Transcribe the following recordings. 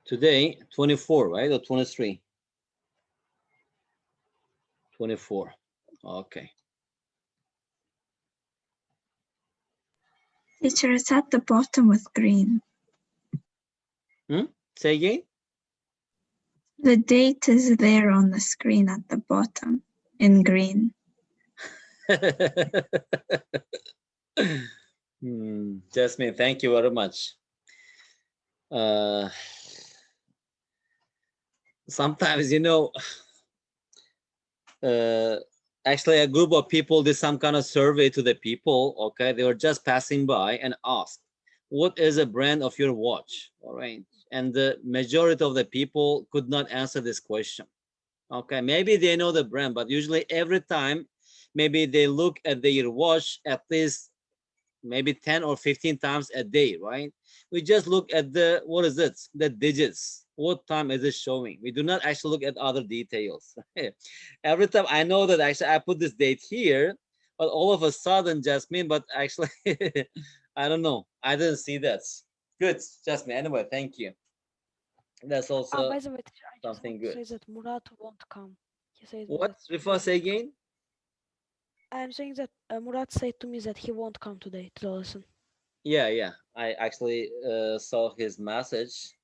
Today, 24, right? Or 23? 24. Okay. Teacher, it's at the bottom with green. Say again? The date is there on the screen at the bottom in green. Jasmine, thank you very much. Sometimes, actually a group of people did some kind of survey to the people. Okay, they were just passing by and asked, what is the brand of your watch? All right, and the majority of the people could not answer this question. Okay, maybe they know the brand, but usually every time maybe they look at their watch at least maybe 10 or 15 times a day, right? We just look at the, what is it? The digits. What time is it showing? We do not actually look at other details. Every time I know that actually I put this date here, but all of a sudden, Jasmine, but actually, I don't know. I didn't see that. Good, Jasmine. Anyway, thank you. That's also By the way, teacher, I just something want to good. say that Murat won't come. He said What? that he Rifa, won't say come. again? I'm saying that Murat said to me that he won't come today to the lesson. Yeah. I actually saw his message.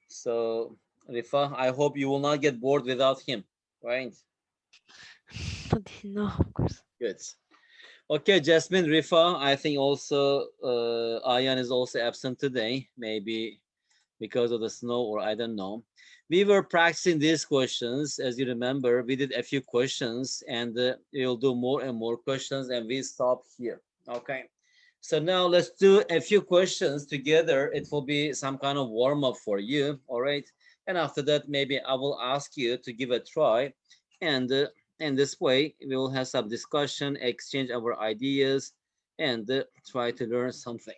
So, Rifa, I hope you will not get bored without him, right? No, of course. Good. Okay, Jasmine, Rifa, I think also Ayan is also absent today, maybe because of the snow or I don't know. We were practicing these questions. As you remember, we did a few questions and we'll do more and more questions and we stop here. Okay. So now let's do a few questions together. It will be some kind of warm up for you. All right. And after that, maybe I will ask you to give a try. And in this way, we will have some discussion, exchange our ideas, and try to learn something.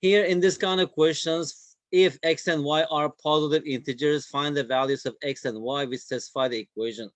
Here in this kind of questions, if x and y are positive integers, find the values of x and y which satisfy the equation.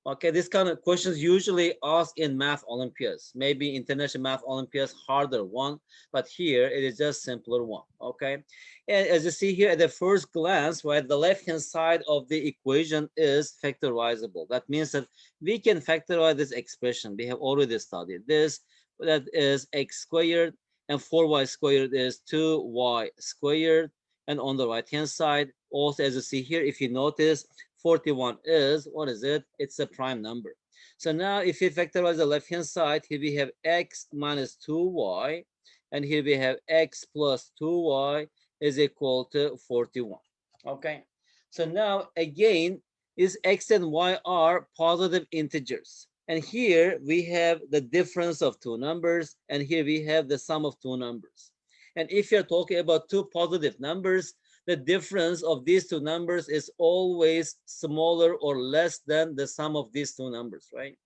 Okay, this kind of questions usually asked in math Olympiads. Maybe international math Olympiads harder one, but here it is just simpler one. Okay, and as you see here at the first glance, right, the left hand side of the equation is factorizable. That means that we can factorize this expression. We have already studied this. That is x squared and 4y squared is 2y squared. And on the right hand side, also as you see here, if you notice, 41 is, what is it? It's a prime number. So now if you factorize the left hand side, here we have x minus 2y, and here we have x plus 2y is equal to 41. Okay, so now again, is x and y are positive integers. And here we have the difference of two numbers, and here we have the sum of two numbers. And if you're talking about two positive numbers, the difference of these two numbers is always smaller or less than the sum of these two numbers, right?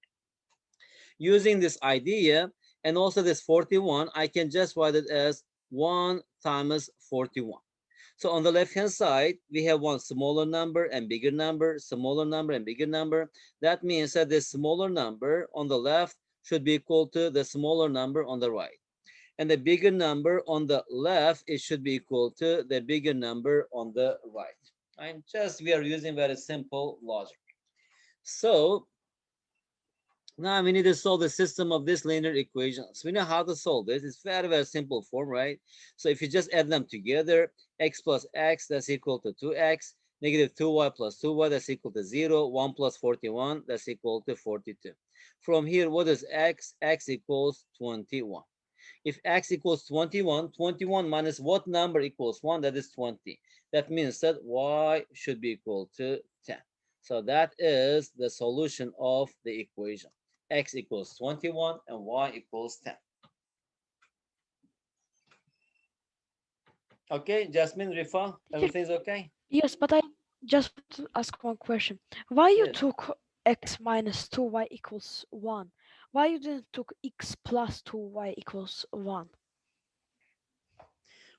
Using this idea and also this 41, I can just write it as 1 times 41. So on the left-hand side, we have one smaller number and bigger number, smaller number and bigger number. That means that the smaller number on the left should be equal to the smaller number on the right. And the bigger number on the left, it should be equal to the bigger number on the right. And just we are using very simple logic. So now we need to solve the system of this linear equations. We know how to solve this. It's very, very simple form, right? So if you just add them together, x plus x, that's equal to 2x, negative 2y plus 2y, that's equal to 0, 1 plus 41, that's equal to 42. From here, what is x? X equals 21. If x equals 21, 21 minus what number equals 1? That is 20. That means that y should be equal to 10. So that is the solution of the equation. X equals 21 and y equals 10. Okay, Jasmine, Rifa, everything's okay? Yes, but I just want to ask one question. Why you Yes. took x minus 2y equals 1? Why you didn't took x plus 2y equals 1?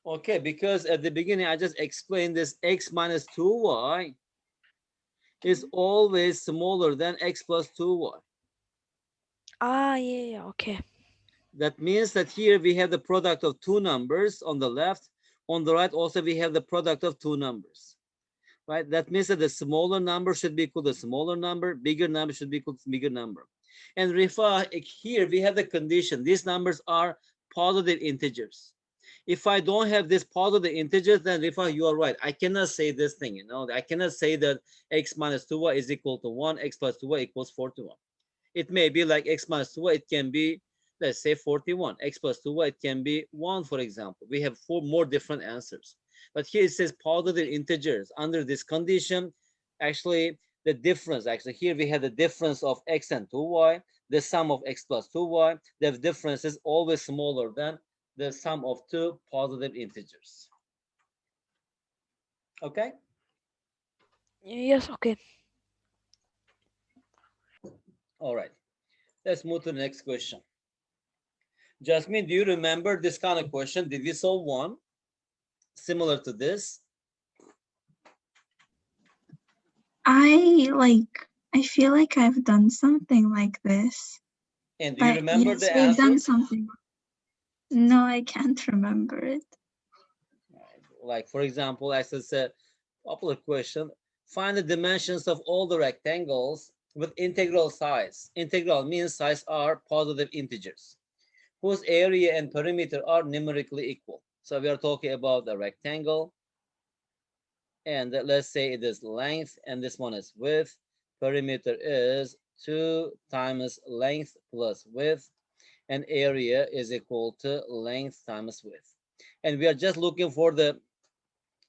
Okay, because at the beginning I just explained this x minus 2y is always smaller than x plus 2y. Yeah, okay. That means that here we have the product of two numbers on the left. On the right also we have the product of two numbers, right? That means that the smaller number should be equal to the smaller number, bigger number should be equal to bigger number. And Rifa, here we have the condition. These numbers are positive integers. If I don't have this positive integers, then Rifa, you are right. I cannot say this thing, you know. I cannot say that x minus 2y is equal to 1, x plus 2y equals 41. It may be like x minus 2y, it can be, let's say 41. X plus 2y, it can be 1, for example. We have four more different answers. But here it says positive integers. Under this condition, actually, the difference, actually, here we have the difference of x and 2y, the sum of x plus 2y. The difference is always smaller than the sum of two positive integers. Okay? Yes, okay. All right. Let's move to the next question. Jasmine, do you remember this kind of question? Did we solve one similar to this? I feel like I've done something like this. And do you But remember yes, the we've done answers? something. No, I can't remember it. Like, for example, as I said, popular question, find the dimensions of all the rectangles with integral size. Integral means size are positive integers, whose area and perimeter are numerically equal. So we are talking about a rectangle, and let's say it is length, and this one is width. Perimeter is 2 times length plus width, and area is equal to length times width. And we are just looking for the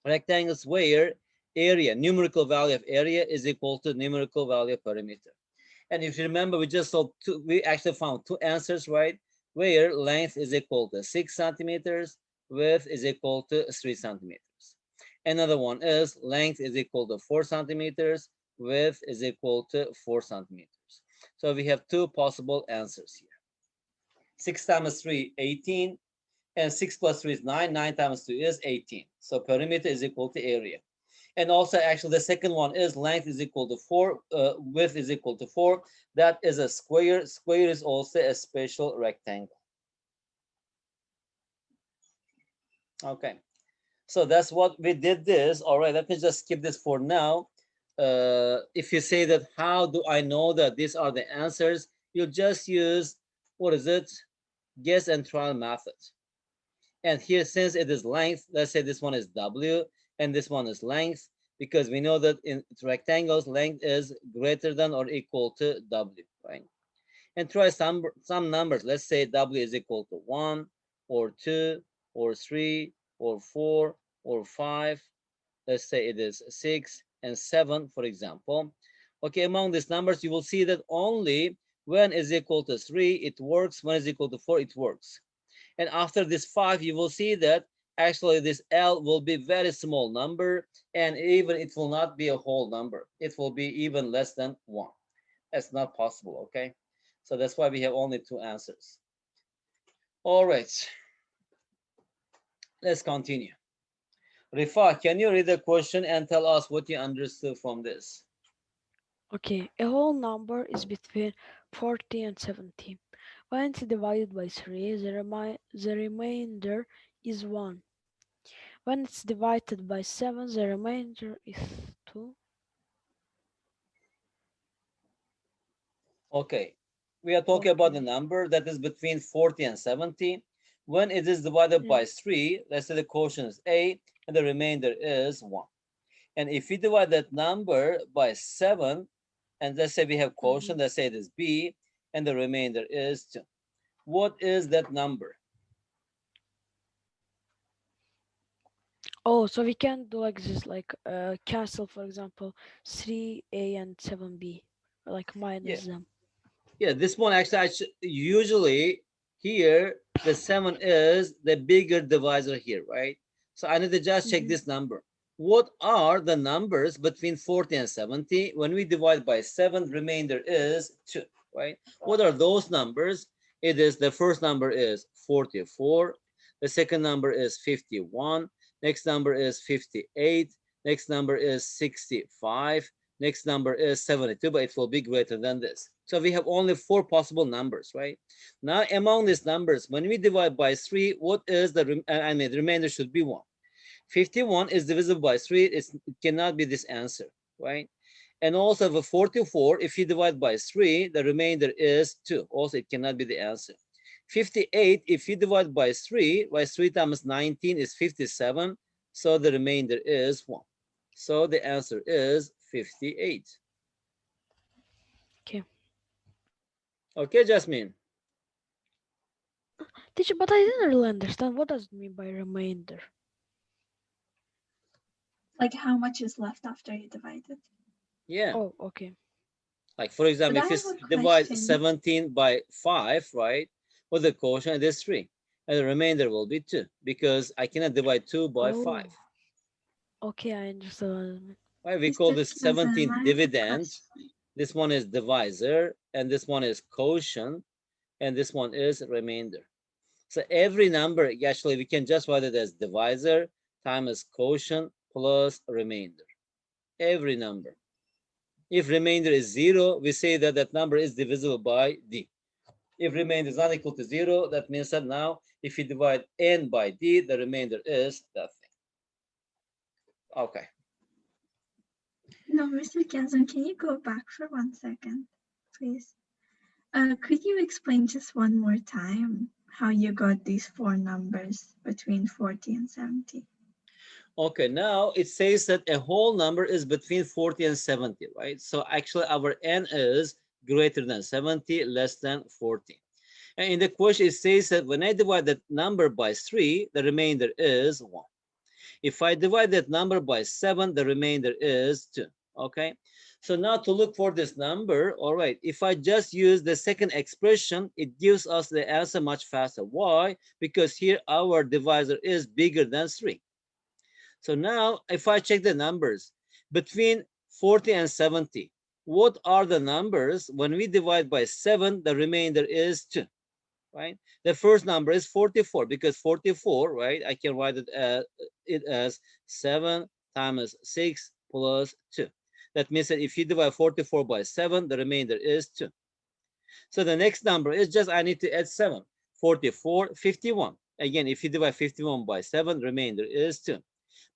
rectangles where area, numerical value of area is equal to numerical value of perimeter. And if you remember, we just saw two, we actually found two answers, right? Where length is equal to 6 centimeters, width is equal to 3 centimeters. Another one is length is equal to 4 centimeters, width is equal to 4 centimeters. So we have two possible answers here. 6 times 3, 18, and 6 plus 3 is 9. 9 times 2 is 18. So perimeter is equal to area. And also, actually, the second one is length is equal to 4, width is equal to 4. That is a square. Square is also a special rectangle. Okay, so that's what we did this. All right, let me just skip this for now. If you say that, how do I know that these are the answers? You just use, what is it? Guess and trial method. And here, since it is length, let's say this one is W and this one is length, because we know that in rectangles, length is greater than or equal to W, right? And try some numbers. Let's say W is equal to 1 or 2 or 3 or 4 or 5. Let's say it is 6 and 7, for example. Okay, among these numbers, you will see that only when is equal to 3, it works. When is equal to 4, it works. And after this 5, you will see that actually this L will be very small number, and even it will not be a whole number. It will be even less than 1. That's not possible, okay? So that's why we have only two answers. All right, let's continue. Rifa, can you read the question and tell us what you understood from this? Okay, a whole number is between 40 and 70. When it's divided by 3, the remainder is 1. When it's divided by 7, the remainder is 2. Okay, we are talking about the Okay. number that is between 40 and 70. When it is divided by Yeah. 3, let's say the quotient is A and the remainder is 1. And if we divide that number by 7, and let's say we have Mhm. quotient, let's say it is B, and the remainder is 2. What is that number? Oh, so we can do like this, like cancel, for example, 3A and 7B, like Yeah, minus them. yeah, this one actually, usually here, the 7 is the bigger divisor here, right? So I need to just check Mhm. this number. What are the numbers between 40 and 70? When we divide by 7, remainder is 2, right? What are those numbers? It is, the first number is 44. The second number is 51. Next number is 58. Next number is 65. Next number is 72, but it will be greater than this. So we have only four possible numbers, right? Now, among these numbers, when we divide by 3, what is the, I mean, the remainder should be 1. 51 is divisible by 3. It cannot be this answer, right? And also for 44, if you divide by 3, the remainder is 2. Also, it cannot be the answer. 58, if you divide by 3, by 3 times 19 is 57. So the remainder is 1. So the answer is 58. Okay. Okay, Jasmine. Teacher, but I didn't really understand what does it mean by remainder. Like how much is left after you divide it. Yeah. Oh, okay. Like, for But example, I if you have a divide question. 17 by 5, right? Well, the quotient is 3. And the remainder will be 2 because I cannot divide 2 by 5. Oh, okay, I understand. Right? We Is call this this cousin? 17 I have a dividend. question. This one is divisor, and this one is quotient, and this one is remainder. So every number, actually, we can just write it as divisor times quotient plus remainder. Every number. If remainder is 0, we say that that number is divisible by d. If remainder is not equal to 0, that means that now if you divide n by d, the remainder is that thing. Okay. No, Mr. Cousin, can you go back for 1 second, please? Could you explain just one more time how you got these 4 numbers between 40 and 70? Okay, now it says that a whole number is between 40 and 70, right? So actually our n is greater than 70, less than 40. And in the question, it says that when I divide that number by 3, the remainder is 1. If I divide that number by 7, the remainder is 2. Okay? So now to look for this number, all right, if I just use the second expression, it gives us the answer much faster. Why? Because here our divisor is bigger than 3. So now if I check the numbers between 40 and 70, what are the numbers? When we divide by 7, the remainder is 2, right? The first number is 44 because 44, right? I can write it as 7 times 6 plus 2. That means that if you divide 44 by 7, the remainder is 2. So the next number is just I need to add 7. 44, 51. Again, if you divide 51 by 7, remainder is 2.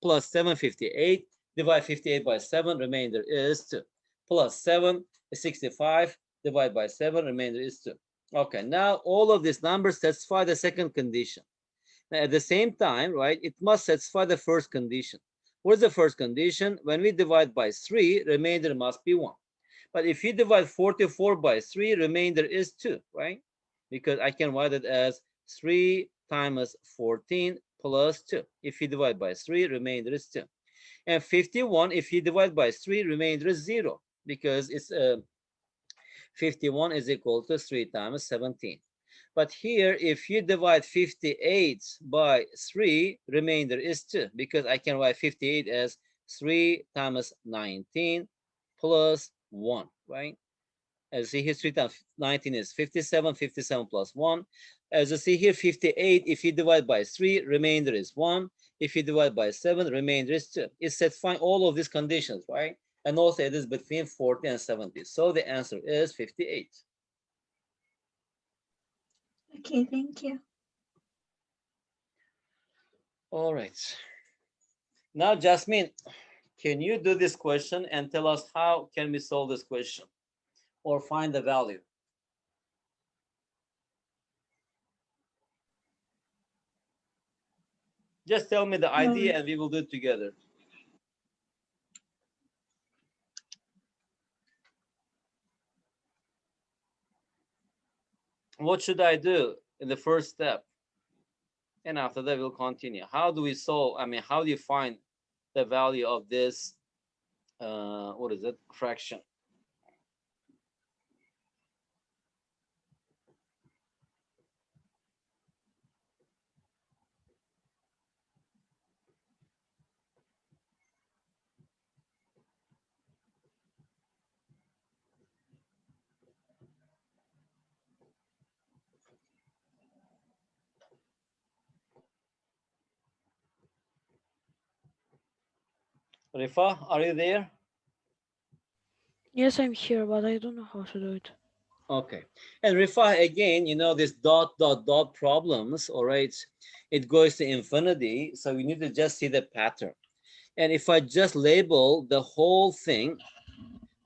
Plus 7, 58. Divide 58 by 7, remainder is 2. Plus 7 is 65. Divide by 7, remainder is 2. Okay, now all of these numbers satisfy the second condition. Now, at the same time, right, it must satisfy the first condition. What is the first condition? When we divide by 3, remainder must be 1. But if you divide 44 by 3, remainder is 2, right? Because I can write it as 3 times 14 plus 2. If you divide by 3, remainder is 2. And 51, if you divide by 3, remainder is 0 because it's 51 is equal to 3 times 17. But here, if you divide 58 by 3, remainder is 2 because I can write 58 as 3 times 19 plus 1, right? As you see here, 3 times 19 is 57, 57 plus 1. As you see here, 58, if you divide by 3, remainder is 1. If you divide by 7, remainder is 2. It's satisfying all of these conditions, right? And also it is between 40 and 70. So the answer is 58. Okay, thank you. All right. Now, Jasmine, can you do this question and tell us how can we solve this question or find the value? Just tell me the idea and we will do it together. What should I do in the first step? And after that, we'll continue. How do we solve? I mean, how do you find the value of this, what is it, fraction? Rifa, are you there? Yes, I'm here, but I don't know how to do it. Okay. And Rifa, again, you know, this dot, dot, dot problems, all right, it goes to infinity. So we need to just see the pattern. And if I just label the whole thing,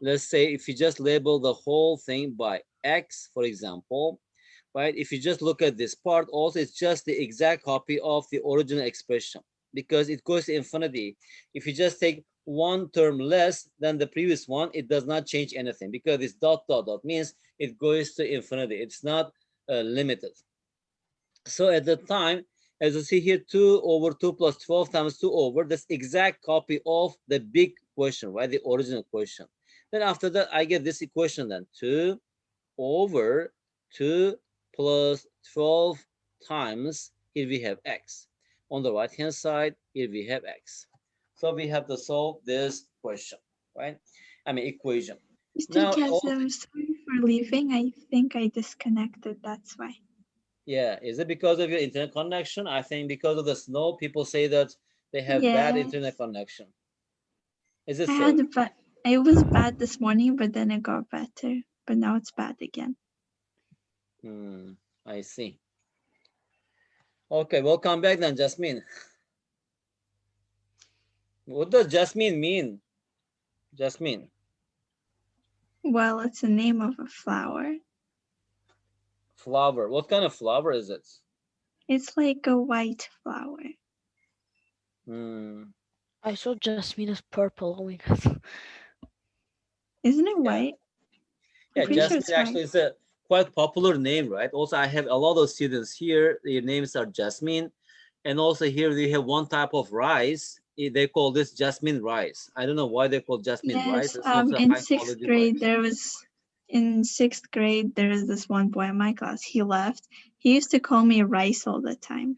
let's say if you just label the whole thing by X, for example, right? If you just look at this part, also it's just the exact copy of the original expression because it goes to infinity. If you just take one term less than the previous one, it does not change anything because this dot dot dot means it goes to infinity. It's not limited. So at the time, as you see here, 2 over 2 plus 12 times 2 over, that's exact copy of the big question, right? The original question. Then after that, I get this equation then, 2 over 2 plus 12 times, here we have x. On the right hand side, here we have x. So we have to solve this question, right? I mean equation. Mr. Now, also, Kazim, sorry for leaving. I think I disconnected. That's why. yeah, is it because of your internet connection? I think because of the snow, people say that they have bad internet Yes. connection. Is it I so? had a bad. It was bad this morning, but then it got better. But now it's bad again. Hmm, I see. Okay, welcome back then, Jasmine. What does Jasmine mean? Jasmine, Well, it's the name of a flower. flower. What kind of flower is it? It's like a white flower. Hmm. I saw Jasmine as purple. Oh my god. Isn't it Yeah, white? I'm yeah. pretty sure Jasmine it's white. actually is a quite popular name, right? Also, I have a lot of students here. Their names are Jasmine, and also here we have one type of rice. They call this jasmine rice. I don't know why they call jasmine rice. Yes. It's also In high sixth quality grade, rice. there was. In sixth grade, there was this one boy in my class. He left. He used to call me Rice all the time.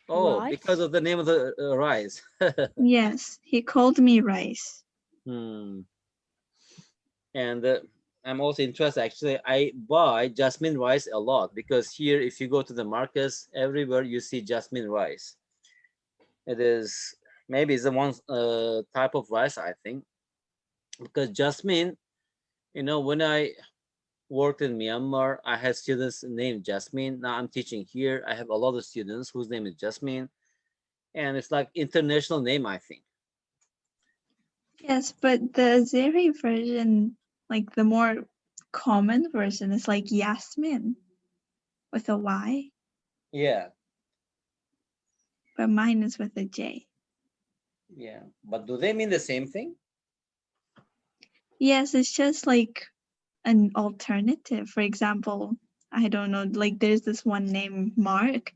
Oh, because Rice? of the name of the rice. Yes, he called me Rice. Hmm. And I'm also interested. Actually, I buy jasmine rice a lot because here, if you go to the markets, everywhere you see jasmine rice. It is maybe it's the one type of rice I think because jasmine. You know, when I worked in Myanmar, I had students named Jasmine. Now I'm teaching here. I have a lot of students whose name is Jasmine, and it's like international name I think. Yes, but the Azeri version, like the more common version, is like Yasmin with a Y, Yeah, but mine is with a J. yeah. But do they mean the same thing? Yes, it's just like an alternative. For example, I don't know, like there's this one named Mark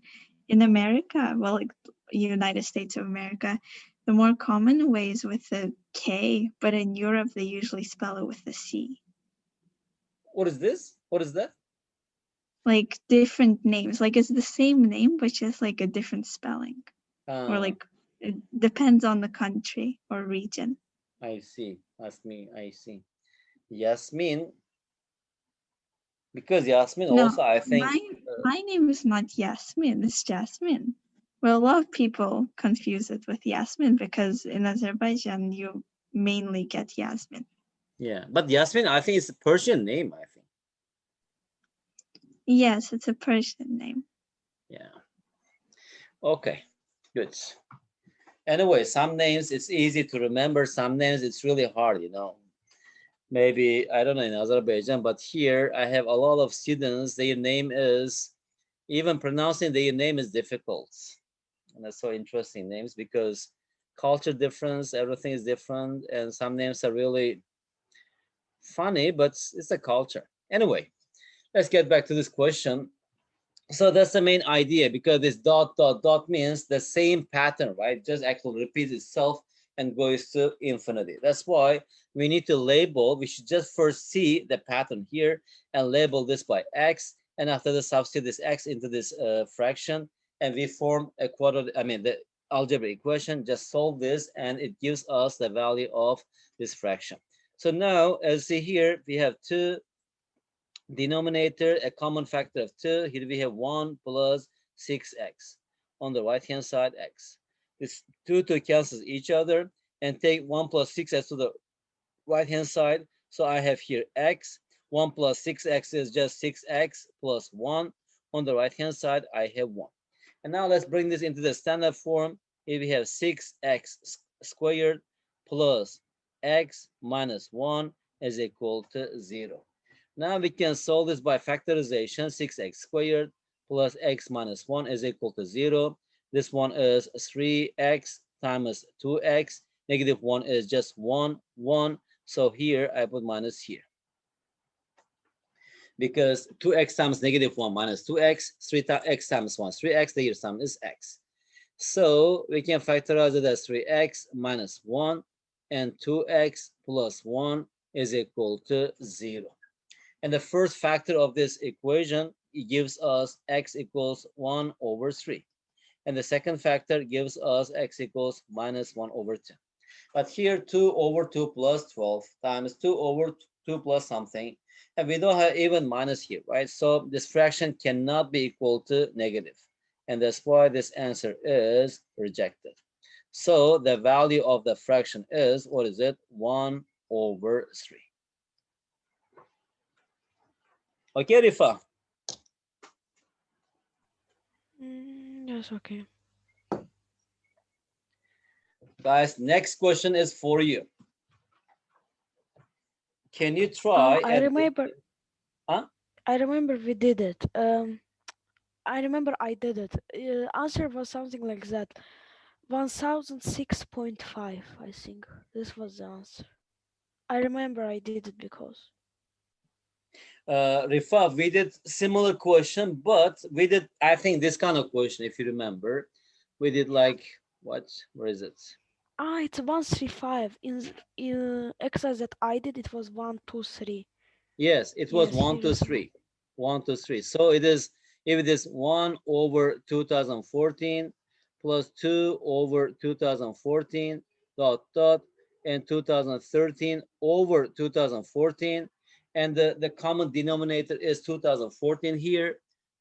in America, well, like United States of America. The more common way is with a K, but in Europe they usually spell it with a C. What is this? What is that? Like different names, like it's the same name, but just like a different spelling. Or Uh, like it depends on the country or region. I see. That's me. I see. Yasmin, because Yasmin No, also I think. my my name is not Yasmin, it's Jasmine. Well, a lot of people confuse it with Yasmin because in Azerbaijan you mainly get Yasmin. Yeah, but Yasmin I think it's a Persian name. I think. Yes, it's a Persian name. Yeah. Okay. Good. Anyway, some names it's easy to remember. Some names it's really hard. You know. Maybe I don't know in Azerbaijan, but here I have a lot of students. Their name is even pronouncing their name is difficult, and that's so interesting names because culture difference, everything is different, and some names are really funny, but it's a culture. Anyway, let's get back to this question. So that's the main idea because this dot dot dot means the same pattern, right? Just actually repeats itself and goes to infinity. That's why we need to label. We should just first see the pattern here and label this by x, and after the substitute this x into this fraction, and we form a quadratic. I mean the algebra equation. Just solve this, and it gives us the value of this fraction. So now, as see here, we have two denominator, a common factor of 2. Here we have 1 plus 6x. On the right hand side, x. This 2 cancels each other and take 1 plus 6x to the right hand side. So I have here x. 1 plus 6x is just 6x plus 1. On the right hand side, I have 1. And now let's bring this into the standard form. If we have 6x squared plus x minus 1 is equal to 0. Now we can solve this by factorization. 6x squared plus x minus 1 is equal to 0. This one is 3x times 2x. Negative 1 is just 1, 1. So here I put minus here. Because 2x times negative 1 minus 2x, 3x times 1 is 3x, the here sum is x. So we can factorize it as 3x minus 1, and 2x plus 1 is equal to 0. And the first factor of this equation gives us x equals 1 over 3. And the second factor gives us x equals minus 1 over 2. But here 2 over 2 plus 12 times 2 over 2 plus something. And we don't have even minus here, right? So this fraction cannot be equal to negative. And that's why this answer is rejected. So the value of the fraction is, what is it? 1 over 3. Okay, Rifa? Yes, okay. Guys, next question is for you. Can you Oh, try I at remember. huh? I remember we did it. I remember I did it. Answer was something like that. 1006.5, I think. This was the answer. I remember I did it because. Rifa, we did similar question, but we did, I think, this kind of question, if you remember. We did like, what? Where is it? Ah, it's 135. In exercise that I did, it was 123. Yes, it was Yes, 1 here to is 3. 1 to 3. So it is, if it is 1 over 2014 plus 2 over 2014 dot dot and 2013 over 2014, and the common denominator is 2014 here.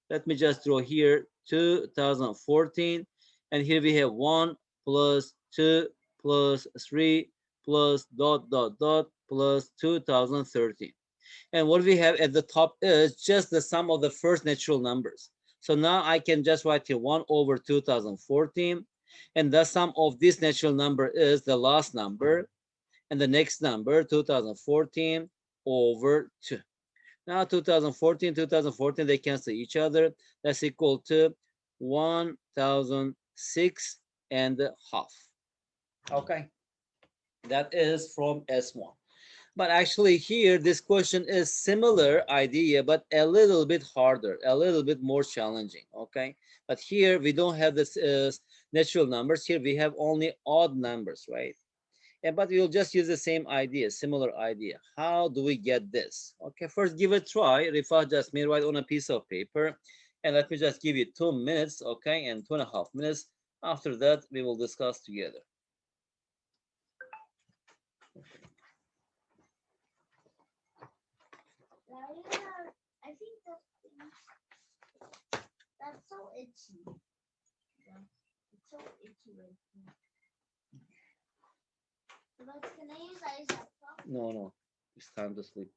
Let me just draw here 2014, and here we have 1 plus 2 plus 3 plus dot dot dot plus 2013. And what we have at the top is just the sum of the first natural numbers. So now I can just write here 1 over 2014. And the sum of this natural number is the last number. And the next number, 2014 over 2. Now 2014, they cancel each other. That's equal to 1006 and a half. Okay. That is from S1. But actually here, this question is similar idea, but a little bit harder, a little bit more challenging, okay? But here we don't have this natural numbers. Here we have only odd numbers, right? And but we'll just use the same idea, similar idea. How do we get this? Okay, first give it a try. Rifa just may write on a piece of paper. And let me just give you 2 minutes, okay, and 2.5 minutes. After that, we will discuss together. I think that's so itchy. Yeah, it's so itchy right now. But can I use ice laptop? No, no, it's time to sleep.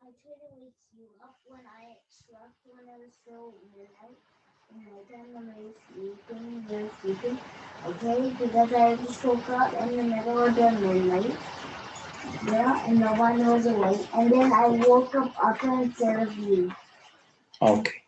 I try to wake you up when I slept when I was still midnight. And nighttime when I was sleeping, you're sleeping. Okay, because I just woke up in the middle of the midnight. Yeah, and no one was awake. And then I woke up instead of you. Okay.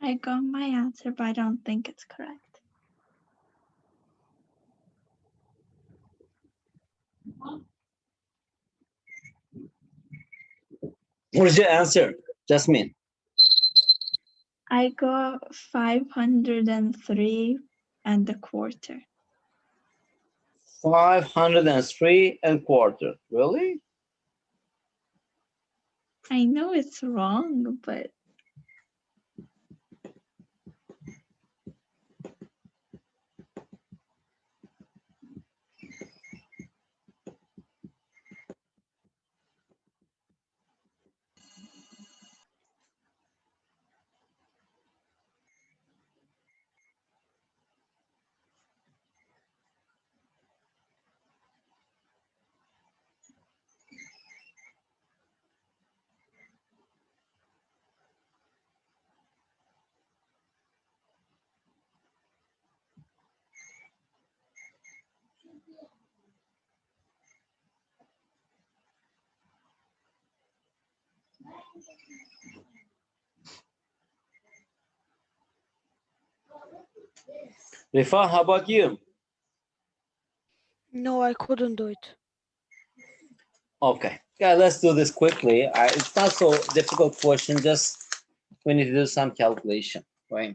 I got my answer, but I don't think it's correct. What is your answer, Jasmine? I got 503 and a quarter. 503 and quarter. Really? I know it's wrong, but Rifa, how about you? No, I couldn't do it. Okay. Yeah, let's do this quickly. It's not so difficult question, just we need to do some calculation, right?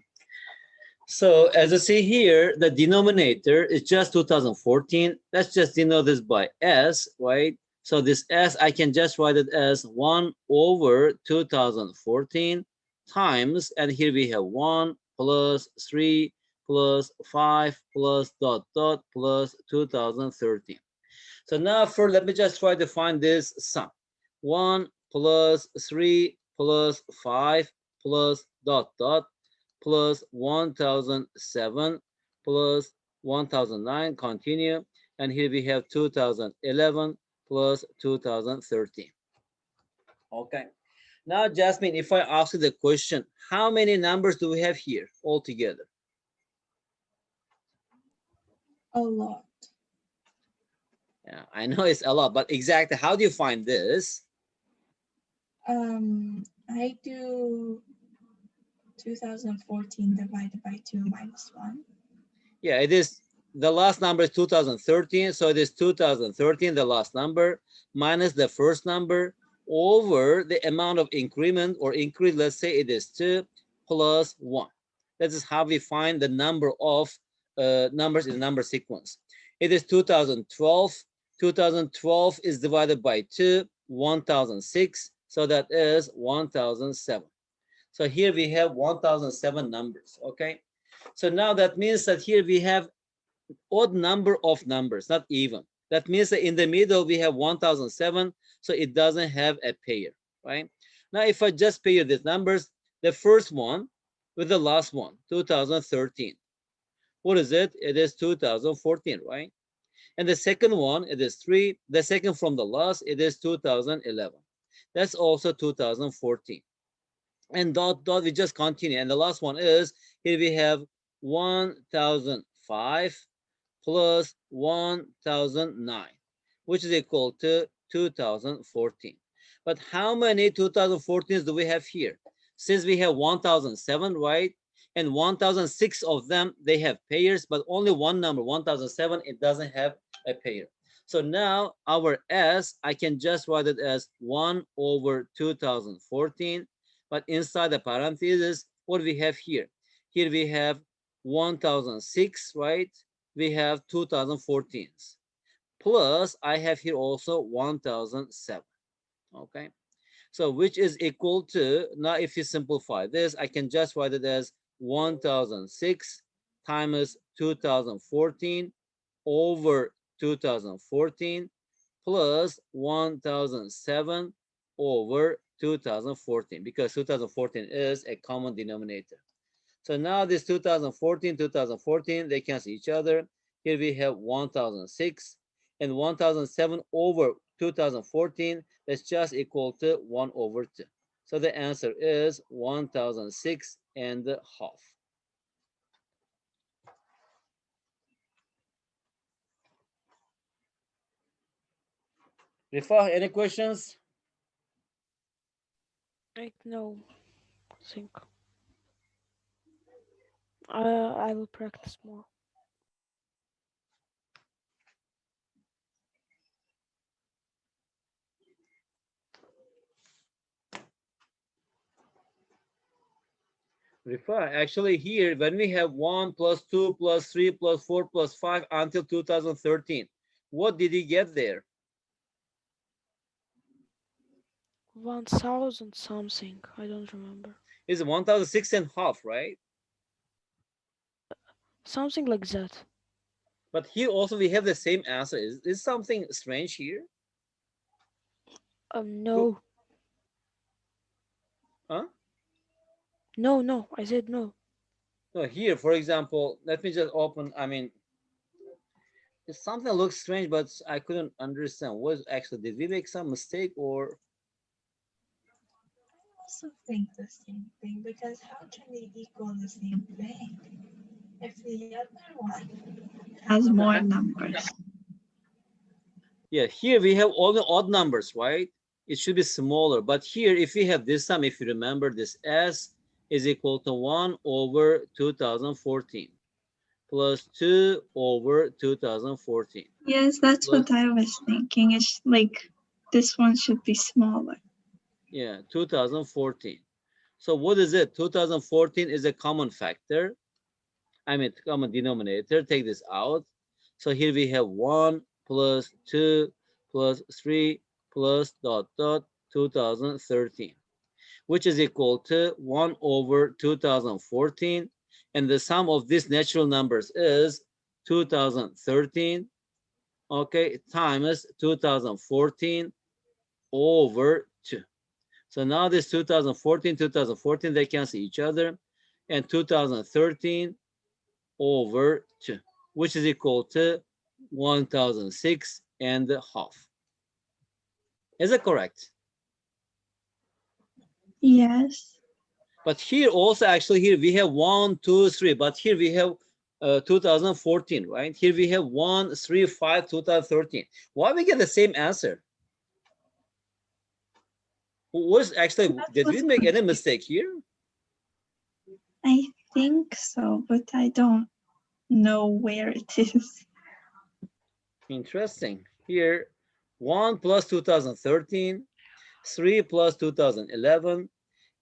So as you see here, the denominator is just 2014. Let's just denote this by S, right? So this S, I can just write it as 1 over 2014 times, and here we have 1 plus 3 plus 5 plus dot dot plus 2013. So now first, let me just try to find this sum. 1 plus 3 plus 5 plus dot dot plus 1007 plus 1009, continue. And here we have 2011 plus 2013. Okay. Now, Jasmine, if I ask you the question, how many numbers do we have here altogether? a lot. Yeah, I know it's a lot, but exactly how do you find this? I do 2014 divided by 2 minus 1. Yeah, it is. The last number is 2013, so it is 2013, the last number, minus the first number over the amount of increment or increase. Let's say it is 2 plus 1. That is how we find the number of numbers in the number sequence. It is 2012. 2012 is divided by 2, 1006. So that is 1007. So here we have 1007 numbers. Okay. So now that means that here we have odd number of numbers, not even. That means that in the middle we have 1007, so it doesn't have a pair, right? Now, if I just pair these numbers, the first one with the last one, 2013. What is it? It is 2014, right? And the second one, it is 3. The second from the last, it is 2011. That's also 2014. And dot dot, we just continue. And the last one is, here we have 1005 plus 1009, which is equal to 2014. But how many 2014s do we have here? Since we have 1007, right? And 1006 of them, they have pairs, but only one number, 1007, it doesn't have a pair. So now our S, I can just write it as 1 over 2014, but inside the parentheses, what do we have here? Here we have 1006, right? We have 2014s. Plus, I have here also 1007. Okay. So which is equal to, now if you simplify this, I can just write it as 1006 times 2014 over 2014 plus 1007 over 2014, because 2014 is a common denominator. So now this 2014, they cancel each other. Here we have 1006 and 1007 over 2014. That's just equal to 1 over 2. So the answer is 1006 and a half. Rifa, any questions? Right, no, I think. I will practice more. Rifa, actually here, when we have 1 plus 2 plus 3 plus 4 plus 5 until 2013, what did he get there? 1000 something. I don't remember. It's 1006 and half, right? Something like that. But here also we have the same answer. Is something strange here? No. Huh? No. I said no. No, here, for example, let me just open, I mean, something looks strange, but I couldn't understand. What actually, did we make some mistake or? I also think the same thing because how can they equal the same thing if the other one has more numbers? Yeah, here we have all the odd numbers, right? It should be smaller. But here, if we have this sum, if you remember, this S is equal to 1 over 2014 plus 2 over 2014. Yes, that's Plus, what I was thinking. It's like this one should be smaller. yeah, 2014. So what is it? 2014 is a common factor. I mean, common denominator. Take this out. So here we have 1 plus 2 plus 3 plus dot dot 2013, which is equal to 1 over 2014. And the sum of these natural numbers is 2013, okay, times 2014 over 2. So now this 2014, they cancel each other. And 2013 over 2, which is equal to 1006 and a half. Is it correct? Yes. But here also, actually, here we have 1, 2, 3. But here we have 2014, right? Here we have 1, 3, 5, 2013. Why we get the same answer? Was actually, did we make any mistake here? I think so, but I don't know where it is. Interesting. Here, 1 plus 2013, 3 plus 2011,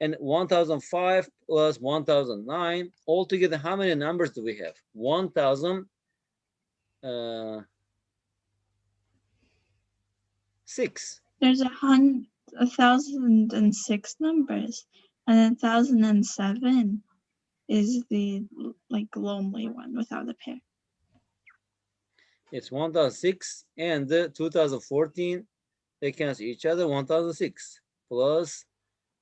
and 1005 plus 1009. Altogether, how many numbers do we have? 1006. There's 1,006 numbers, and 1,007 is the like lonely one without a pair. It's 1006 and 2014. They cancel each other. 1006 plus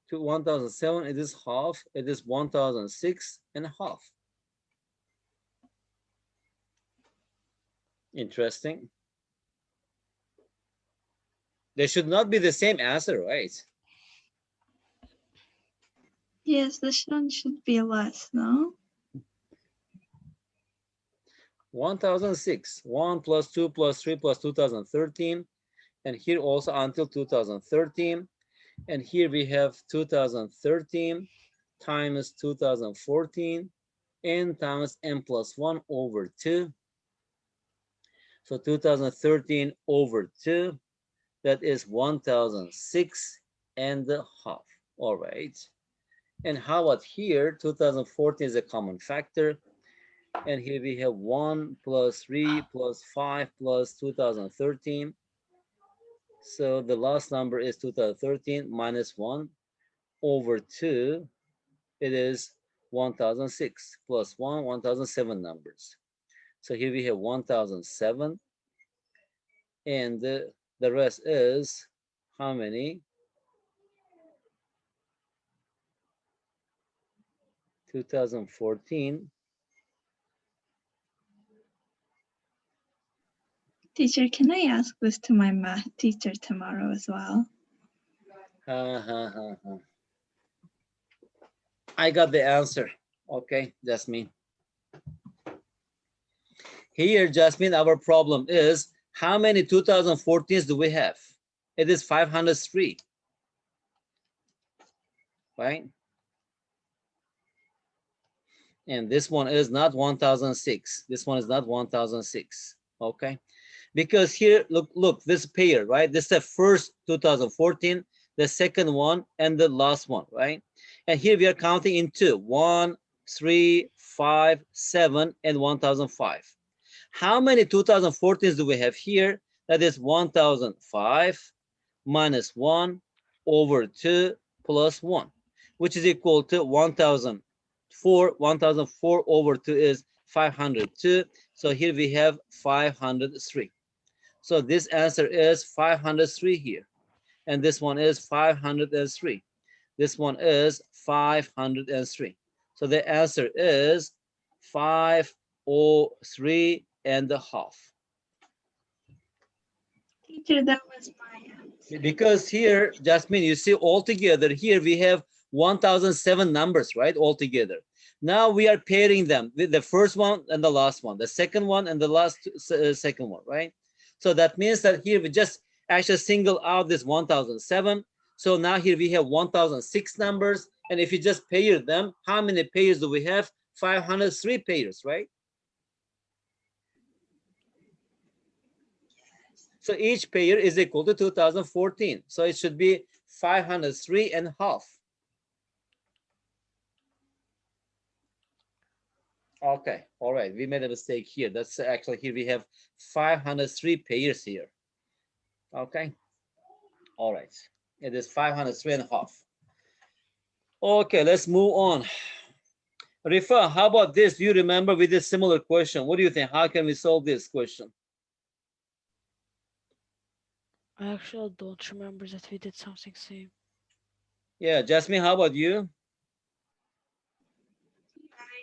1007. It is half. It is 1006 and a half. Interesting. They should not be the same answer, right? Yes, this one should be less, no? 1006. 1 plus 2 plus 3 plus 2013. And here also until 2013. And here we have 2013 times 2014 n times n plus 1 over 2. So 2013 over 2, that is 1006 and a half. All right. And how about here? 2014 is a common factor. And here we have 1 plus 3 plus 5 plus 2013. So the last number is 2013 minus 1 over 2. It is 1006 plus 1, 1007 numbers. So here we have 1007. And the rest is how many? 2014. Teacher, can I ask this to my math teacher tomorrow as well? I got the answer. Okay, Jasmine. Here, Jasmine, our problem is how many 2014s do we have? It is 503, right? And this one is not 1006. This one is not 1006. Okay. Because here, look, this pair, right? This is the first 2014, the second one, and the last one, right? And here we are counting in two: 1, 3, 5, 7, and 1005. How many 2014s do we have here? That is 1005 minus 1 over 2 plus 1, which is equal to 1004. 1004 over 2 is 502. So here we have 503. So this answer is 503 here. And this one is 503. This one is 503. So the answer is 503 and a half. Teacher, that was my answer. Because here, Jasmine, you see all together here we have 1007 numbers, right? All together. Now we are pairing them with the first one and the last one, the second one and the last second one, right? So that means that here we just actually single out this 1007. So now here we have 1006 numbers. And if you just pair them, how many pairs do we have? 503 pairs, right? So each pair is equal to 2014. So it should be 503 and a half. Okay, all right. We made a mistake here. That's actually here we have 503 pairs here. Okay, all right. It is 503 and a half. Okay, let's move on. Rifa, how about this? Do you remember with this similar question? What do you think? How can we solve this question? I actually don't remember that we did something same. Yeah, Jasmine, how about you?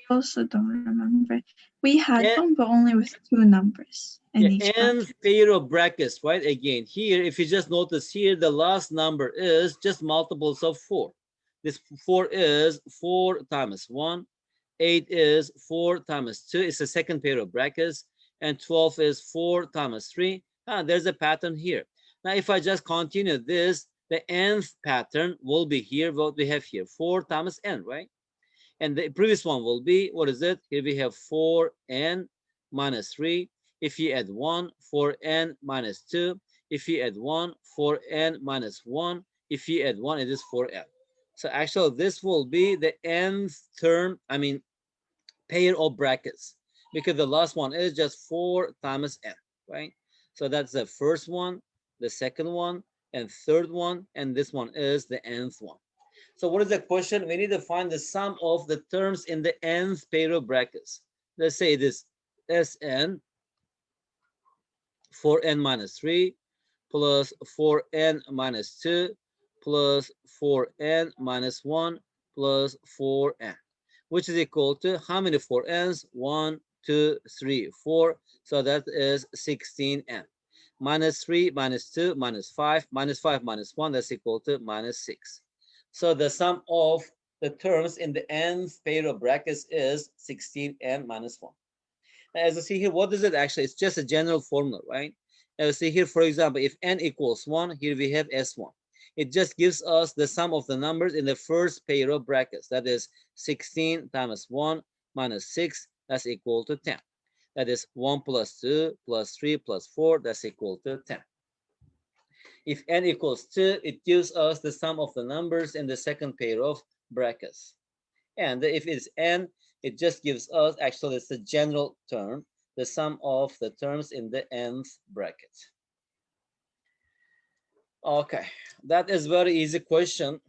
I also don't remember. We had Yeah, one, but only with two numbers in each nth bracket. pair of brackets, right? Again, here, if you just notice here, the last number is just multiples of 4. This 4 is 4 times 1. 8 is 4 times 2. It's the second pair of brackets. And 12 is 4 times 3. There's a pattern here. Now, if I just continue this, the nth pattern will be here, what we have here, 4 times n, right? And the previous one will be, what is it? Here we have 4n minus 3. If you add 1, 4n minus 2. If you add 1, 4n minus 1. If you add 1, it is 4n. So actually, this will be the nth term, pair of brackets, because the last one is just 4 times n, right? So that's the first one, the second one, and third one, and this one is the nth one. So what is the question? We need to find the sum of the terms in the nth pair of brackets. Let's say it is Sn 4n minus 3 plus 4n minus 2 plus 4n minus 1 plus 4n, which is equal to how many 4n's? 1, 2, 3, 4. So that is 16n. Minus 3 minus 2 minus 5 minus 5 minus 1, that's equal to minus 6. So the sum of the terms in the nth pair of brackets is 16n minus 1. As you see here, what is it actually? It's just a general formula, right? As you see here, for example, if n equals 1, here we have S1. It just gives us the sum of the numbers in the first pair of brackets. That is 16 times 1 minus 6, that's equal to 10. That is 1 plus 2 plus 3 plus 4, that's equal to 10. If n equals 2, it gives us the sum of the numbers in the second pair of brackets. And if it's n, it just gives us, actually it's a general term, the sum of the terms in the nth bracket. Okay, that is very easy question.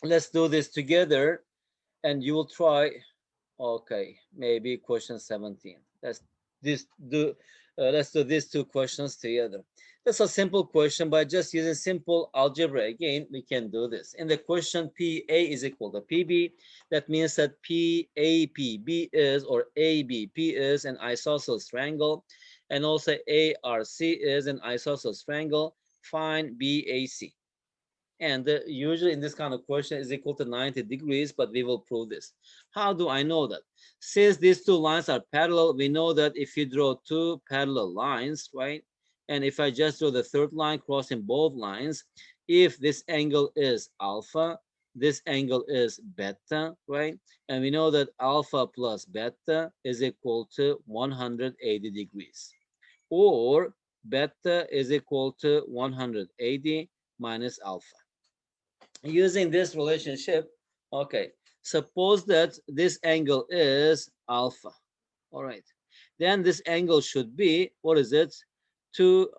Let's do this together and you will try. Okay, maybe question 17. Let's do these two questions together. That's a simple question, but just using simple algebra again, we can do this. In the question, PA is equal to PB. That means that PAPB is, or ABP is an isosceles triangle, and also ARC is an isosceles triangle. Find BAC. And usually in this kind of question is equal to 90 degrees, but we will prove this. How do I know that? Since these two lines are parallel, we know that if you draw two parallel lines, right? And if I just draw the third line crossing both lines, if this angle is alpha, this angle is beta, right? And we know that alpha plus beta is equal to 180 degrees. Or beta is equal to 180 minus alpha. Using this relationship, okay, suppose that this angle is alpha. All right. Then this angle should be, what is it? Two,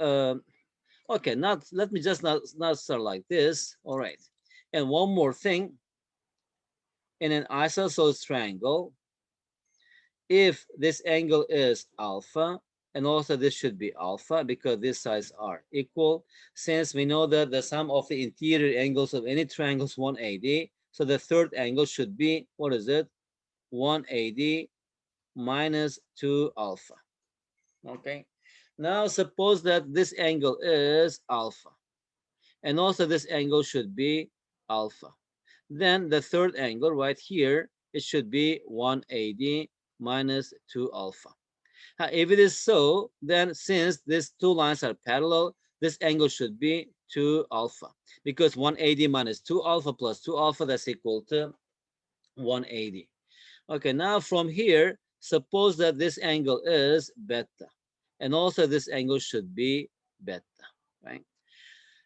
okay, not, let me just not start like this. All right. And one more thing, in an isosceles triangle, if this angle is alpha, and also this should be alpha because these sides are equal, since we know that the sum of the interior angles of any triangle is 180, so the third angle should be, what is it? 180 minus 2 alpha. Okay. Now suppose that this angle is alpha, and also this angle should be alpha. Then the third angle right here, it should be 180 minus 2 alpha. If it is so, then since these two lines are parallel, this angle should be 2 alpha, because 180 minus 2 alpha plus 2 alpha, that's equal to 180. Okay, now from here, suppose that this angle is beta, and also this angle should be beta, right?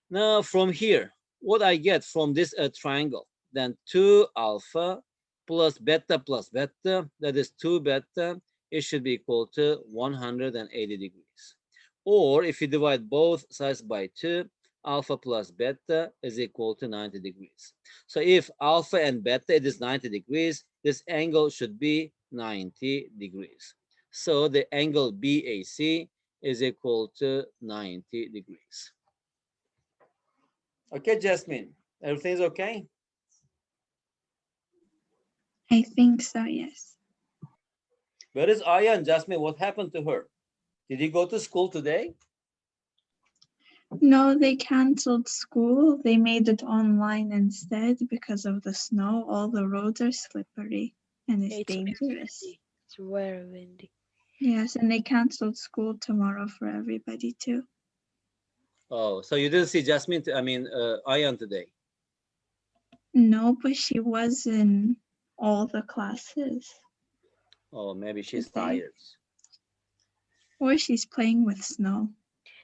Now from here, what I get from this triangle, then 2 alpha plus beta, that is 2 beta, it should be equal to 180 degrees. Or if you divide both sides by 2, alpha plus beta is equal to 90 degrees. So if alpha and beta it is 90 degrees, this angle should be 90 degrees. So the angle BAC is equal to 90 degrees. Okay, Jasmine, everything's okay? I think so, yes. Where is Aya and Jasmine? What happened to her? Did you go to school today? No, they canceled school. They made it online instead because of the snow. All the roads are slippery and it's It's dangerous. windy. It's very windy. Yes, and they canceled school tomorrow for everybody too. Oh, so you didn't see Jasmine, Ayan today? No, but she was in all the classes Oh, maybe she's today. tired. Or she's playing with snow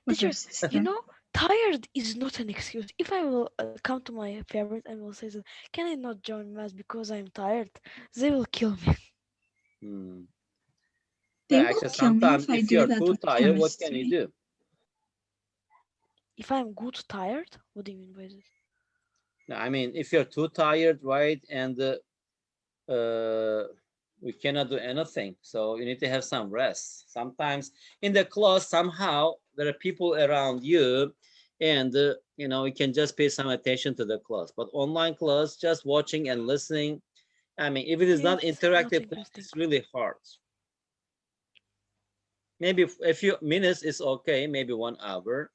with her Teacher, you sister. know, tired is not an excuse. If I will come to my parents and will say, that, can I not join math because I'm tired? They will kill me. Hmm. They Yeah, won't actually, kill me sometimes if I if you do are that too with tired, what can you chemistry. do? If I'm good tired, what do you mean by this? I mean, if you're too tired, right, and we cannot do anything, so you need to have some rest. Sometimes in the class, somehow there are people around you, and you can just pay some attention to the class. But online class, just watching and listening. I mean, if it is not Yes, not interactive class, interesting. it's really hard. Maybe a few minutes is okay, maybe 1 hour,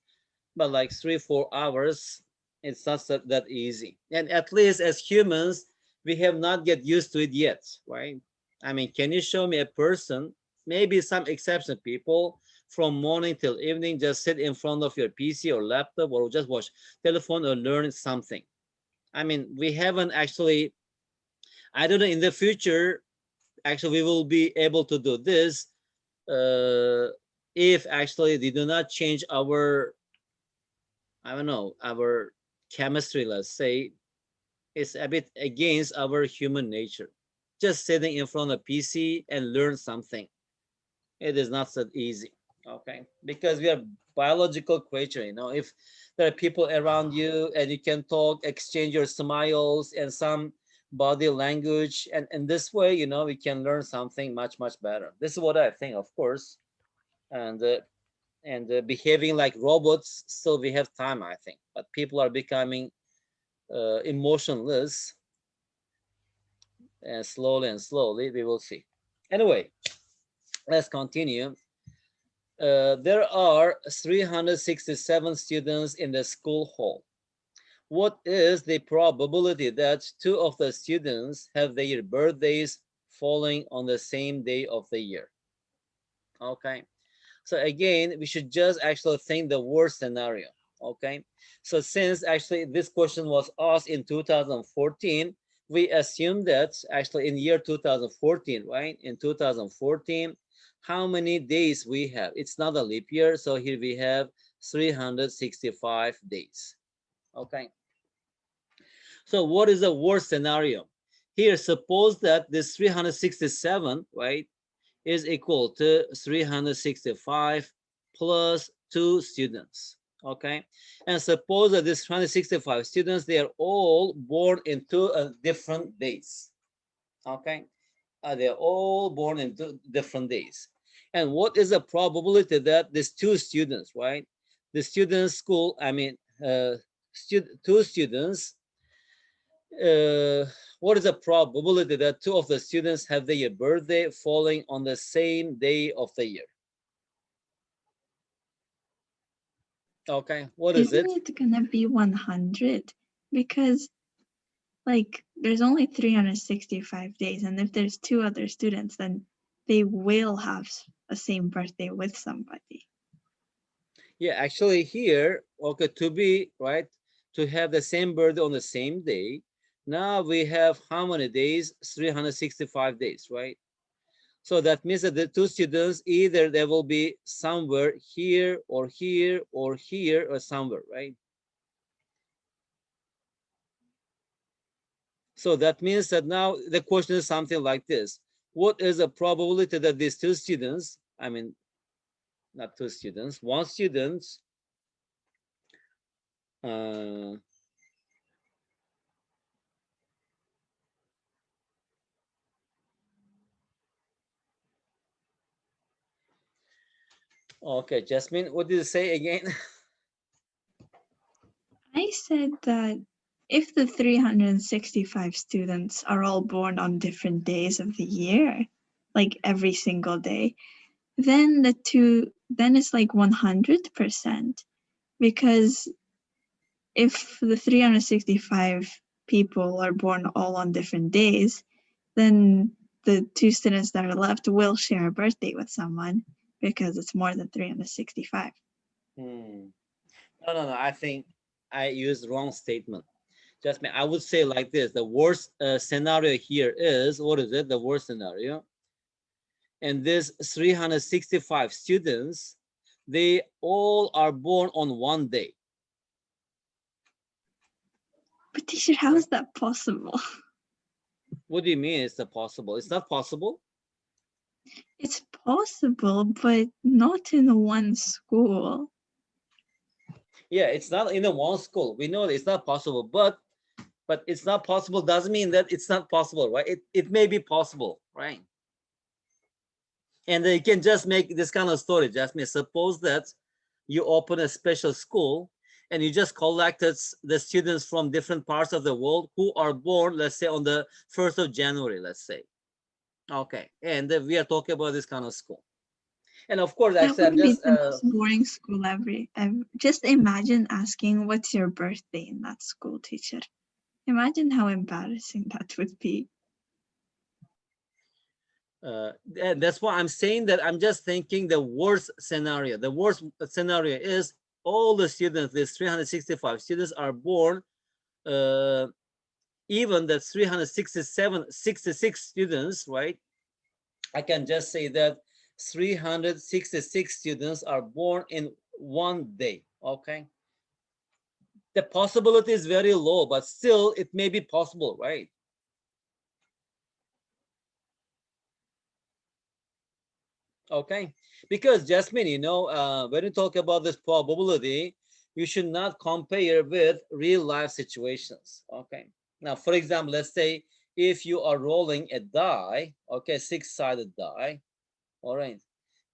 but like 3 4 hours, it's not that easy. And at least as humans, we have not get used to it yet, right? I mean, can you show me a person, maybe some exception people, from morning till evening just sit in front of your PC or laptop or just watch telephone or learn something? I mean, we haven't actually, I don't know, in the future actually we will be able to do this uh, if actually they do not change our, I don't know, our chemistry, let's say, is a bit against our human nature. Just sitting in front of PC and learn something. It is not so easy. Okay. Because we are biological creature, if there are people around you and you can talk, exchange your smiles and some body language. And in this way, we can learn something much, much better. This is what I think, of course. And behaving like robots, still we have time, I think. But people are becoming emotionless, and slowly we will see. Anyway, let's continue. There are 367 students in the school hall. What is the probability that two of the students have their birthdays falling on the same day of the year? Okay, so again, we should just actually think the worst scenario. Okay, so since actually this question was asked in 2014, we assume that actually in year 2014, right? In 2014, how many days we have? It's not a leap year, so here we have 365 days. Okay, so what is the worst scenario? Here, suppose that this 367, right, is equal to 365 plus 2 students. Okay, and suppose that this 365 students, they are all born into different days. Okay, they're all born into different days. And what is the probability that these 2 students, right, the students school, I mean, 2 students, uh, what is the probability that 2 of the students have their birthday falling on the same day of the year? Okay, what is Isn't it? it gonna be 100? Because like there's only 365 days, and if there's 2 other students, then they will have a same birthday with somebody. Yeah, actually here, okay, to be, right, to have the same birthday on the same day, now we have how many days? 365 days, right? So that means that the 2 students, either they will be somewhere here or here or here or somewhere, right? So that means that now the question is something like this. What is the probability that these 2 students, I mean, not 2 students, 1 student, uh, okay, Jasmine, what did you say again? I said that if the 365 students are all born on different days of the year, like every single day, then then it's like 100%. Because if the 365 people are born all on different days, then the 2 students that are left will share a birthday with someone because it's more than 365. Hmm. No. I think I used the wrong statement. Jasmine, I would say like this: the worst scenario here is, what is it? The worst scenario, and this 365 students, they all are born on one day. But teacher, how Right? is that possible? What do you mean? It's not possible? It's not possible. It's possible, but not in one school. Yeah, it's not in a one school. We know that it's not possible, but it's not possible doesn't mean that it's not possible, right? It may be possible, right? And you can just make this kind of story, Jasmine. Suppose that you open a special school and you just collected the students from different parts of the world who are born, let's say, on the 1st of January, let's say. Okay. And we are talking about this kind of school. And of course, That actually, I'm would be just, the most boring school ever. Just imagine asking what's your birthday in that school, teacher. Imagine how embarrassing that would be. and that's why I'm saying that I'm just thinking the worst scenario. The worst scenario is all the students, these 365 students, are born, uh, even the 66 students, right? I can just say that 366 students are born in one day. Okay. The possibility is very low, but still it may be possible, right? Okay. Because Jasmine, when you talk about this probability, you should not compare with real life situations. Okay. Now, for example, let's say if you are rolling a die, okay, 6-sided die, all right,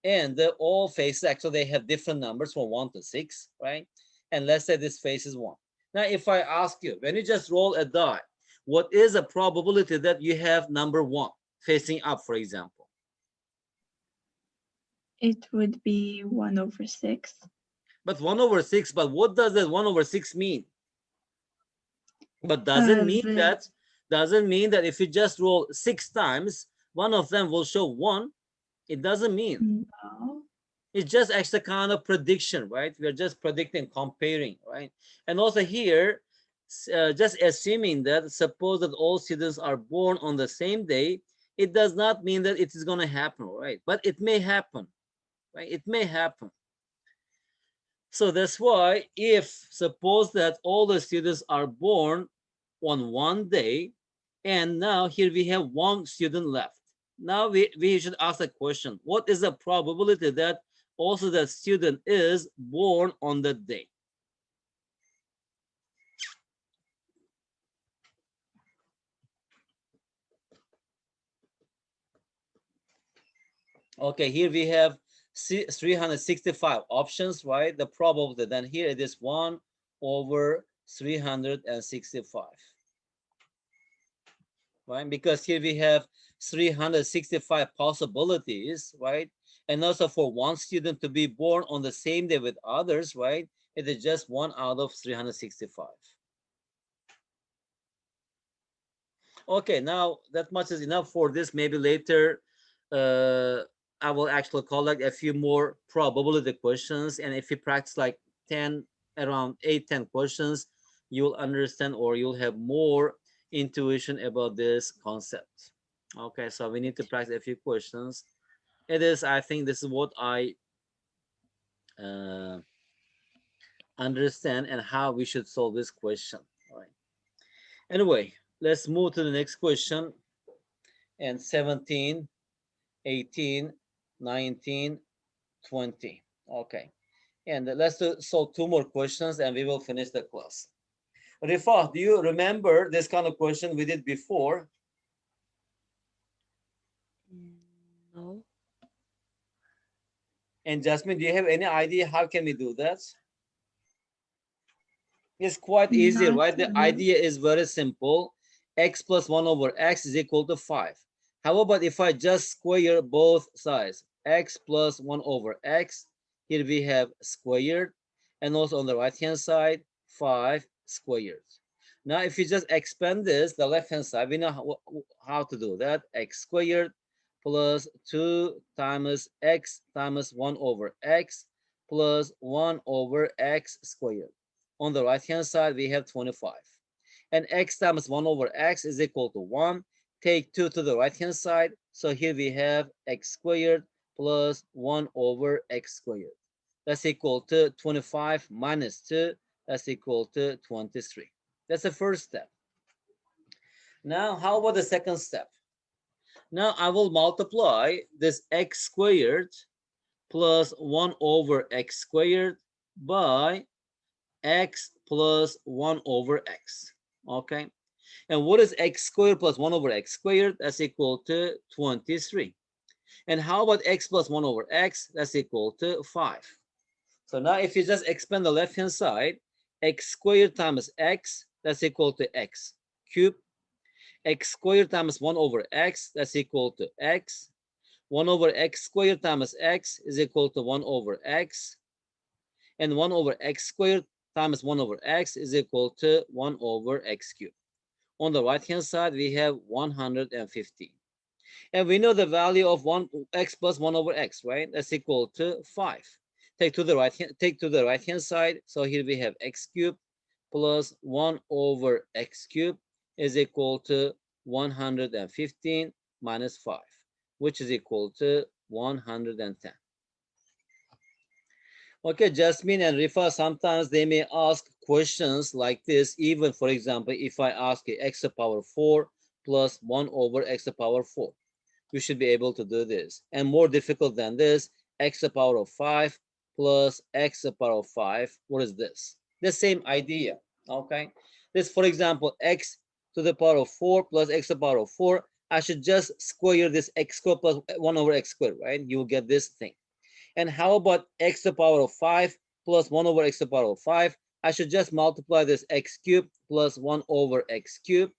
and the all faces actually they have different numbers from 1 to 6, right? And let's say this face is 1. Now if I ask you, when you just roll a die, what is a probability that you have number 1 facing up, for example? It would be 1/6. But 1/6, but what does that 1/6 mean? But doesn't mean The that if you just roll 6 times, one of them will show 1. It doesn't mean. no. It's just actually kind of prediction, right? We're just predicting, comparing, right? And also here, just assuming that suppose that all students are born on the same day, it does not mean that it is going to happen, right? But it may happen, right? It may happen. So that's why if suppose that all the students are born on one day, and now here we have one student left. Now we should ask the question, what is the probability that also that student is born on that day? Okay, here we have 365 options, right? The probability, then here it is 1 over 365. Right? Because here we have 365 possibilities, right? And also for one student to be born on the same day with others, right? It is just 1 out of 365. Okay, now that much is enough for this. Maybe later uh, I will actually collect a few more probability questions. And if you practice like 10, around 8, 10 questions, you'll understand or you'll have more intuition about this concept. Okay, so we need to practice a few questions. It is, I think this is what I uh, understand and how we should solve this question. All right. Anyway, let's move to the next question. And 17, 18, 19, 20. Okay. And let's solve two more questions and we will finish the class. Rifa, do you remember this kind of question we did before? No. And Jasmine, do you have any idea how can we do that? It's quite easy, Not right? The really. idea is very simple. X plus 1 over x is equal to 5. How about if I just square both sides? X plus 1 over x. Here we have squared. And also on the right-hand side, 5 squared. Now, if you just expand this, the left-hand side, we know how to do that. X squared plus 2 times x times 1 over x plus 1 over x squared. On the right hand side, we have 25. And x times 1 over x is equal to 1. Take 2 to the right hand side. So here we have x squared plus 1 over x squared. That's equal to 25 minus 2. That's equal to 23. That's the first step. Now, how about the second step? Now I will multiply this x squared plus 1 over x squared by x plus 1 over x. Okay. And what is x squared plus 1 over x squared? That's equal to 23. And how about x plus 1 over x? That's equal to 5. So now if you just expand the left-hand side, x squared times x, that's equal to x cubed. X squared times 1 over x, that's equal to x. 1 over x squared times x is equal to 1 over x. And 1 over x squared times 1 over x is equal to 1 over x cubed. On the right hand side, we have 150. And we know the value of 1x plus 1 over x, right? That's equal to 5. Take to the right hand side. So here we have x cubed plus 1 over x cubed is equal to 115 minus 5, which is equal to 110. Okay, Jasmine and Rifa, sometimes they may ask questions like this, even for example, if I ask x to the power 4 plus 1 over x to the power 4, you should be able to do this. And more difficult than this, x to the power of 5 plus x to the power of 5, what is this? The same idea, okay? This, for example, x to the power of 4 plus x to the power of 4, I should just square this x squared plus 1 over x squared, right? You will get this thing. And how about x to the power of 5 plus 1 over x to the power of 5? I should just multiply this x cubed plus 1 over x cubed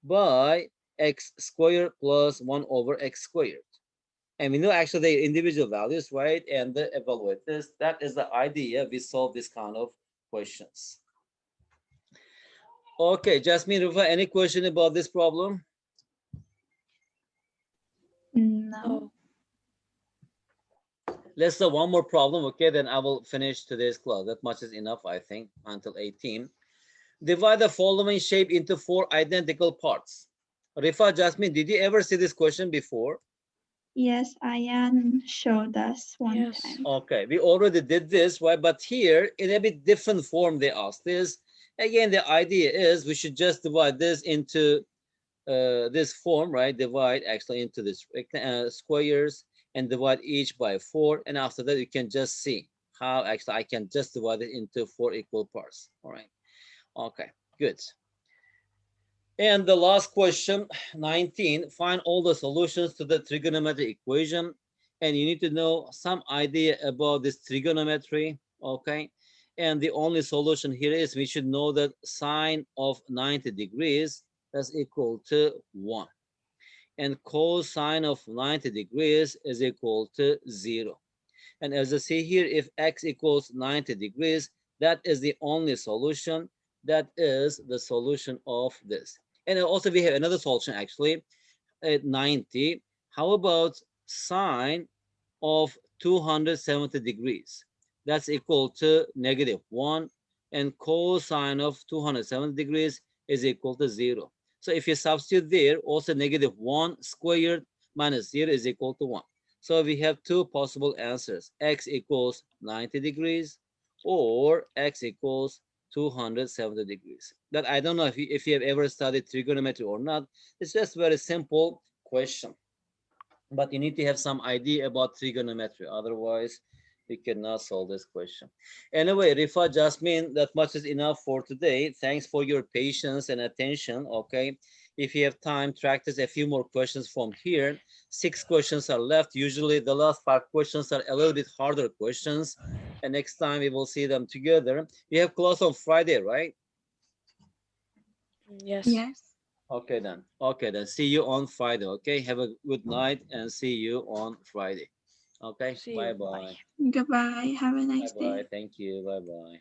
by x squared plus 1 over x squared. And we know actually the individual values, right? And evaluate this. That is the idea we solve this kind of questions. Okay, Jasmine, Rufa, any question about this problem? No. No. Let's do one more problem, okay? Then I will finish today's class. That much is enough, I think, until 18. Divide the following shape into 4 identical parts. Rifa, Jasmine, did you ever see this question before? Yes, Ayan showed us one Yes. time. Okay, we already did this, right? But here, in a bit different form, they asked this. Again, the idea is we should just divide this into this form, right? Divide actually into this squares and divide each by 4. And after that, you can just see how actually I can just divide it into 4 equal parts. All right. Okay, good. And the last question, 19, find all the solutions to the trigonometry equation. And you need to know some idea about this trigonometry, okay? And the only solution here is we should know that sine of 90 degrees is equal to 1. And cosine of 90 degrees is equal to 0. And as you see here, if x equals 90 degrees, that is the only solution. That is the solution of this. And also we have another solution actually at 90. How about sine of 270 degrees? That's equal to -1. And cosine of 270 degrees is equal to 0. So if you substitute there, also -1 squared minus 0 is equal to 1. So we have two possible answers. X equals 90 degrees or x equals 270 degrees. That I don't know if you have ever studied trigonometry or not. It's just very simple question. But you need to have some idea about trigonometry. Otherwise, you cannot solve this question. Anyway, Rifa, Jasmine, that much is enough for today. Thanks for your patience and attention. Okay. If you have time, practice a few more questions from here. 6 questions are left. Usually the last 5 questions are a little bit harder questions. And next time we will see them together. We have class on Friday, right? Yes. Yes. Okay then. Okay then. See you on Friday. Okay. Have a good night and see you on Friday. Okay. See Bye you. Bye. bye. Goodbye. Have a Bye nice bye. day. Thank you. Bye bye.